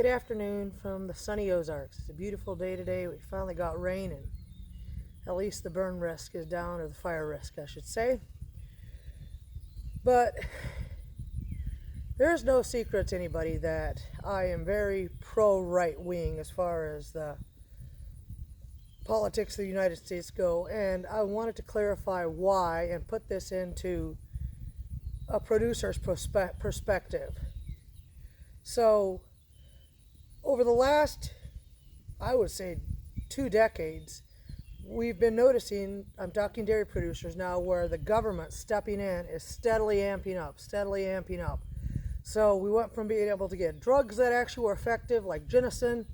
Good afternoon from the sunny Ozarks. It's a beautiful day today. We finally got rain, and at least the burn risk is down, or the fire risk, I should say. But there's no secret to anybody that I am very pro-right wing as far as the politics of the United States go, and I wanted to clarify why and put this into a producer's perspective. So, over the last, I would say, 2 decades, we've been noticing, I'm talking dairy producers now, where the government stepping in is steadily amping up. So we went from being able to get drugs that actually were effective, like ginseng,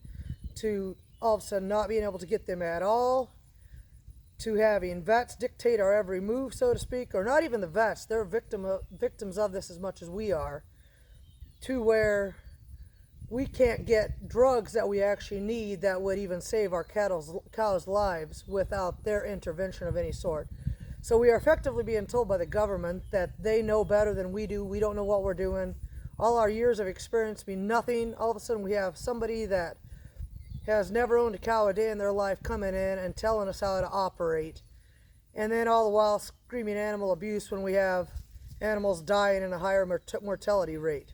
to all of a sudden not being able to get them at all, to having vets dictate our every move, so to speak, or not even the vets, they're victims of this as much as we are, to where we can't get drugs that we actually need that would even save our cows' lives without their intervention of any sort. So we are effectively being told by the government that they know better than we do. We don't know what we're doing. All our years of experience mean nothing. All of a sudden we have somebody that has never owned a cow a day in their life coming in and telling us how to operate. And then all the while screaming animal abuse when we have animals dying in a higher mortality rate.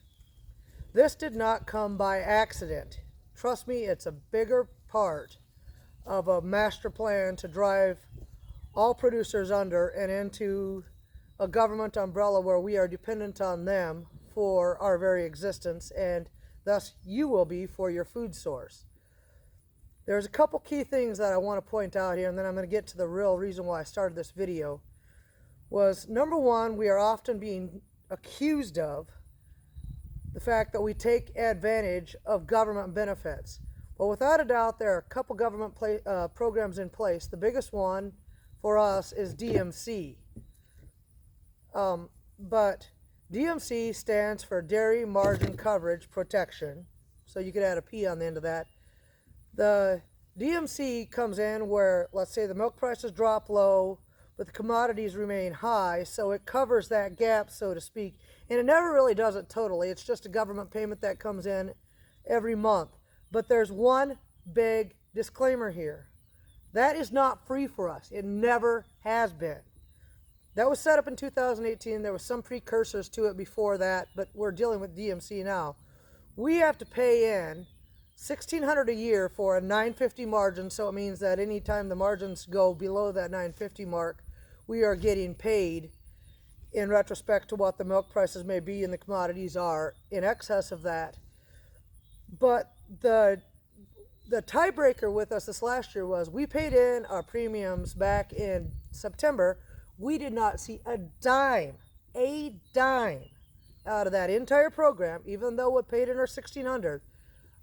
This did not come by accident. Trust me, it's a bigger part of a master plan to drive all producers under and into a government umbrella where we are dependent on them for our very existence, and thus you will be for your food source. There's a couple key things that I want to point out here, and then I'm going to get to the real reason why I started this video. Was number one, we are often being accused of the fact that we take advantage of government benefits. Well, without a doubt, there are a couple government programs in place. The biggest one for us is DMC. But DMC stands for Dairy Margin Coverage Protection. So you could add a P on the end of that. The DMC comes in where, let's say, the milk prices drop low, but the commodities remain high, so it covers that gap, so to speak. And it never really does it totally. It's just a government payment that comes in every month. But there's one big disclaimer here. That is not free for us. It never has been. That was set up in 2018. There was some precursors to it before that, but we're dealing with DMC now. We have to pay in $1,600 a year for a $9.50 margin, so it means that anytime the margins go below that $9.50 mark, we are getting paid in retrospect to what the milk prices may be and the commodities are in excess of that. But the tiebreaker with us this last year was we paid in our premiums back in September. We did not see a dime out of that entire program, even though we paid in our $1,600,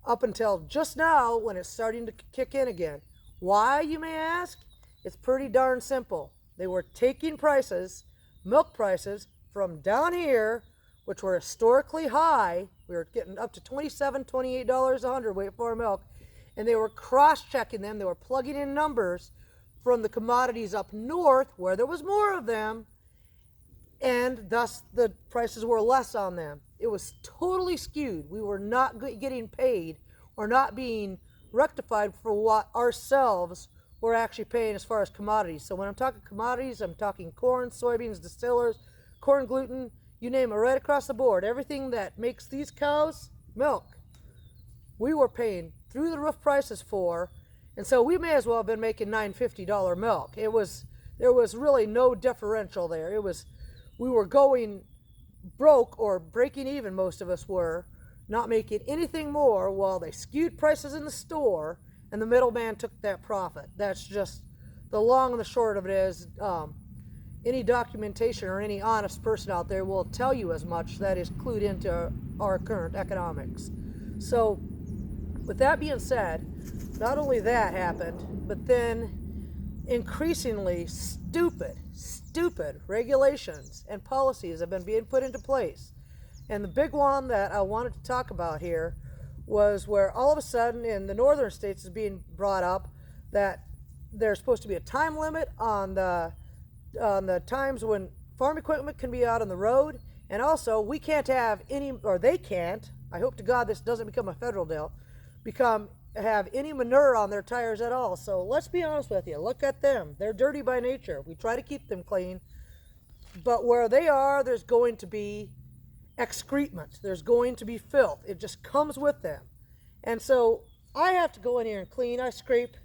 up until just now when it's starting to kick in again. Why, you may ask? It's pretty darn simple. They were taking milk prices from down here, which were historically high. We were getting up to $27, $28 a hundredweight for milk, and they were cross-checking them. They were plugging in numbers from the commodities up north where there was more of them, and thus the prices were less on them. It was totally skewed. We were not getting paid or not being rectified for what ourselves we're actually paying as far as commodities. So when I'm talking commodities, I'm talking corn, soybeans, distillers, corn gluten, you name it, right across the board. Everything that makes these cows milk, we were paying through the roof prices for, and so we may as well have been making $9.50 milk. There was really no differential there. We were going broke or breaking even, most of us were, not making anything more while they skewed prices in the store and the middleman took that profit. That's just the long and the short of it is any documentation or any honest person out there will tell you as much that is clued into our current economics. So with that being said, not only that happened, but then increasingly stupid regulations and policies have been being put into place. And the big one that I wanted to talk about here was where all of a sudden in the northern states is being brought up that there's supposed to be a time limit on the times when farm equipment can be out on the road, and also we can't have any, or they can't, I hope to God this doesn't become a federal deal, have any manure on their tires at all. So let's be honest with you. Look at them. They're dirty by nature. We try to keep them clean. But where they are, there's going to be excrement. There's going to be filth. It just comes with them. And so I have to go in here and clean. I scrape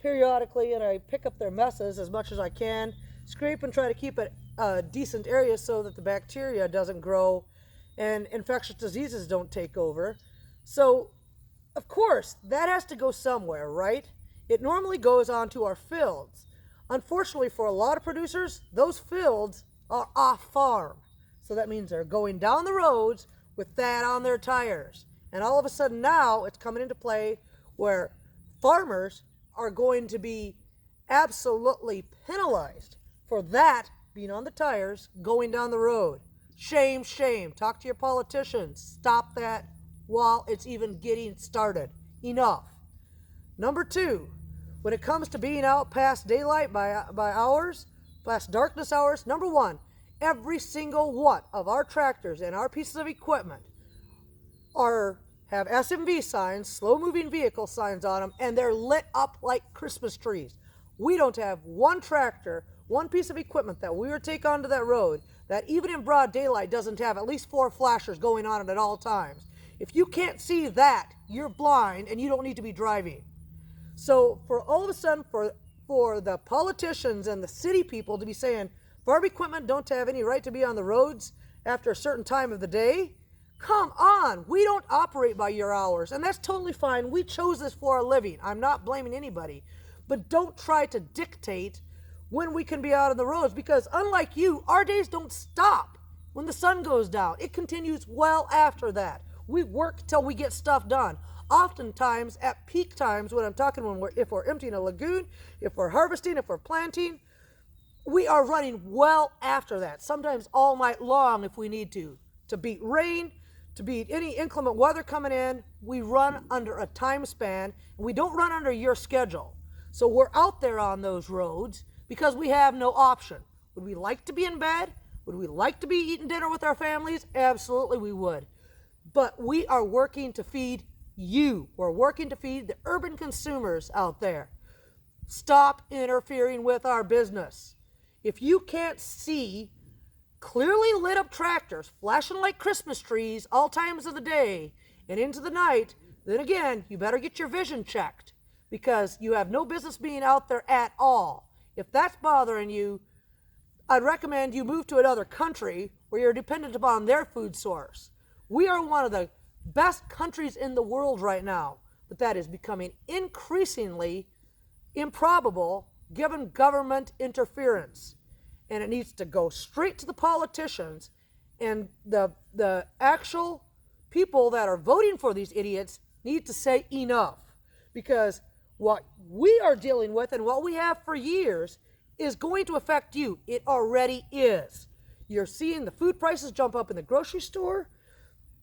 periodically, and I pick up their messes as much as I can. Scrape and try to keep it a decent area so that the bacteria doesn't grow and infectious diseases don't take over. So, of course, that has to go somewhere, right? It normally goes onto our fields. Unfortunately, for a lot of producers, those fields are off farm. So that means they're going down the roads with that on their tires. And all of a sudden now it's coming into play where farmers are going to be absolutely penalized for that being on the tires going down the road. Shame, shame. Talk to your politicians. Stop that while it's even getting started. Enough. Number two, when it comes to being out past daylight by hours, past darkness hours, number one, every single one of our tractors and our pieces of equipment have SMV signs, slow moving vehicle signs on them, and they're lit up like Christmas trees. We don't have one tractor, one piece of equipment that we would take onto that road that even in broad daylight doesn't have at least 4 flashers going on it at all times. If you can't see that, you're blind and you don't need to be driving. So for all of a sudden, for the politicians and the city people to be saying farm equipment don't have any right to be on the roads after a certain time of the day, come on, we don't operate by your hours, and that's totally fine. We chose this for a living. I'm not blaming anybody, but don't try to dictate when we can be out on the roads, because unlike you, our days don't stop when the sun goes down. It continues well after that. We work till we get stuff done. Oftentimes at peak times, when I'm talking if we're emptying a lagoon, if we're harvesting, if we're planting, we are running well after that, sometimes all night long if we need to beat rain, to beat any inclement weather coming in. We run under a time span, and we don't run under your schedule. So we're out there on those roads because we have no option. Would we like to be in bed? Would we like to be eating dinner with our families? Absolutely we would. But we are working to feed you. We're working to feed the urban consumers out there. Stop interfering with our business. If you can't see clearly lit up tractors flashing like Christmas trees all times of the day and into the night, then again, you better get your vision checked, because you have no business being out there at all. If that's bothering you, I'd recommend you move to another country where you're dependent upon their food source. We are one of the best countries in the world right now, but that is becoming increasingly improbable given government interference. And it needs to go straight to the politicians, and the actual people that are voting for these idiots need to say enough, because what we are dealing with and what we have for years is going to affect you. It already is. You're seeing the food prices jump up in the grocery store.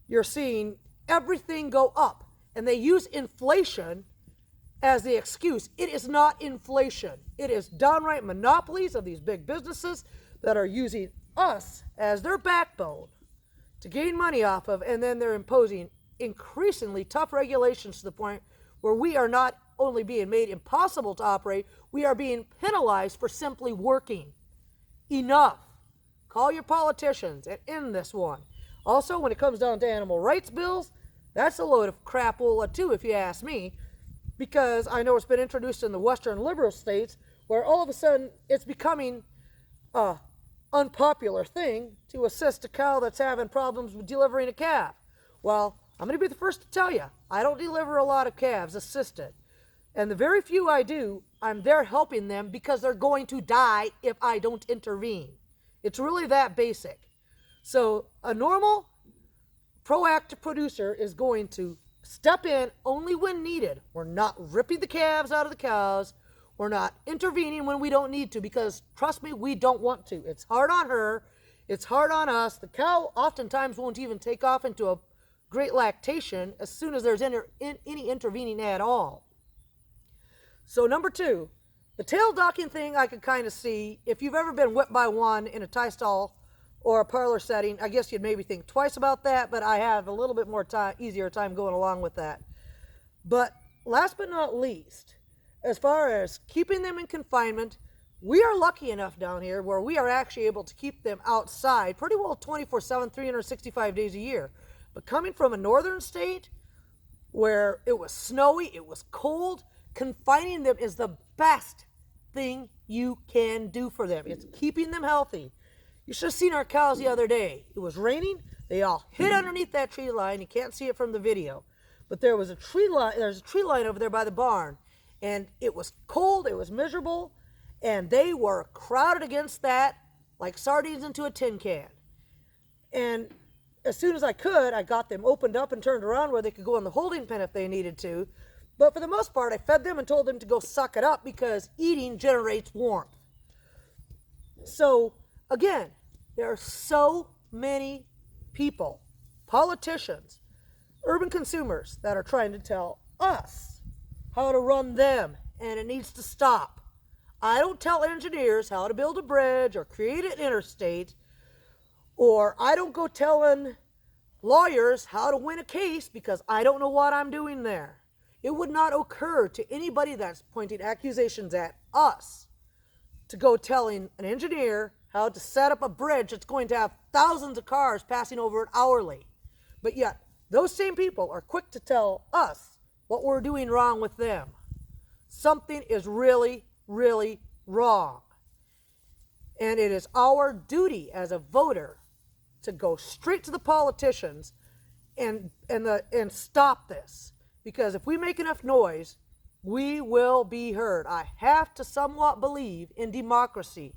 You're seeing everything go up, and they use inflation as the excuse. It is not inflation. It is downright monopolies of these big businesses that are using us as their backbone to gain money off of, and then they're imposing increasingly tough regulations to the point where we are not only being made impossible to operate, we are being penalized for simply working. Enough. Call your politicians and end this one. Also, when it comes down to animal rights bills, that's a load of crapola too, if you ask me, because I know it's been introduced in the Western liberal states where all of a sudden it's becoming a unpopular thing to assist a cow that's having problems with delivering a calf. Well, I'm going to be the first to tell you, I don't deliver a lot of calves assisted. And the very few I do, I'm there helping them because they're going to die if I don't intervene. It's really that basic. So a normal, proactive producer is going to step in only when needed. We're not ripping the calves out of the cows. We're not intervening when we don't need to, because trust me, we don't want to. It's hard on her. It's hard on us. The cow oftentimes won't even take off into a great lactation as soon as there's any intervening at all. So number two, the tail docking thing I could kind of see. If you've ever been whipped by one in a tie stall or a parlor setting, I guess you'd maybe think twice about that, but I have a little bit more time, easier time going along with that. But last but not least, as far as keeping them in confinement, we are lucky enough down here where we are actually able to keep them outside pretty well 24/7, 365 days a year. But coming from a northern state where it was snowy, it was cold, confining them is the best thing you can do for them. It's keeping them healthy. You should have seen our cows the other day. It was raining. They all hid underneath that tree line. You can't see it from the video. But there's a tree line over there by the barn. And it was cold. It was miserable. And they were crowded against that like sardines into a tin can. And as soon as I could, I got them opened up and turned around where they could go in the holding pen if they needed to. But for the most part, I fed them and told them to go suck it up because eating generates warmth. So, again, there are so many people, politicians, urban consumers that are trying to tell us how to run them, and it needs to stop. I don't tell engineers how to build a bridge or create an interstate, or I don't go telling lawyers how to win a case because I don't know what I'm doing there. It would not occur to anybody that's pointing accusations at us to go telling an engineer how to set up a bridge that's going to have thousands of cars passing over it hourly. But yet, those same people are quick to tell us what we're doing wrong with them. Something is really, really wrong. And it is our duty as a voter to go straight to the politicians and stop this. Because if we make enough noise, we will be heard. I have to somewhat believe in democracy,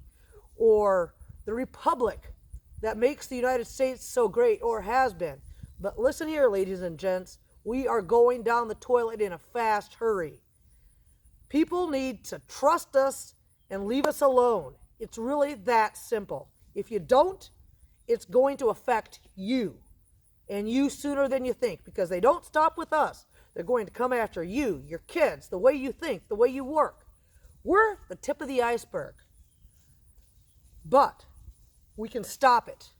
or the republic that makes the United States so great, or has been. But listen here, ladies and gents, we are going down the toilet in a fast hurry. People need to trust us and leave us alone. It's really that simple. If you don't, it's going to affect you, and you sooner than you think, because they don't stop with us. They're going to come after you, your kids, the way you think, the way you work. We're the tip of the iceberg. But we can stop it.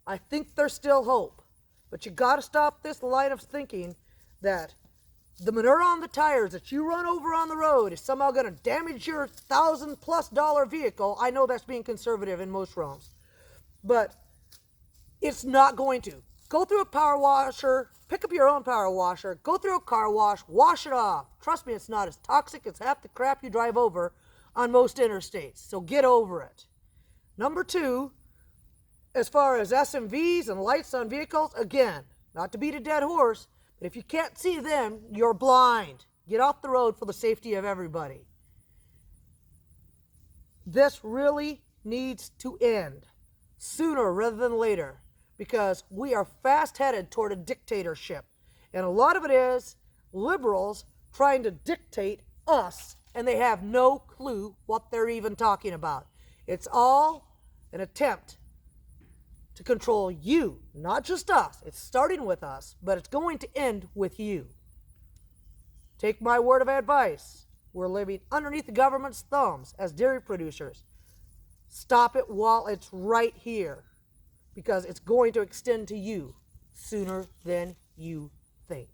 I think there's still hope. But you got to stop this line of thinking that the manure on the tires that you run over on the road is somehow going to damage your $1,000+ vehicle. I know that's being conservative in most realms. But it's not going to. Go through a power washer, pick up your own power washer, go through a car wash it off. Trust me, it's not as toxic as half the crap you drive over on most interstates. So get over it. Number two, as far as SMVs and lights on vehicles, again, not to beat a dead horse, but if you can't see them, you're blind. Get off the road for the safety of everybody. This really needs to end sooner rather than later, because we are fast headed toward a dictatorship. And a lot of it is liberals trying to dictate us, and they have no clue what they're even talking about. It's all an attempt to control you, not just us. It's starting with us, but it's going to end with you. Take my word of advice. We're living underneath the government's thumbs as dairy producers. Stop it while it's right here, because it's going to extend to you sooner than you think.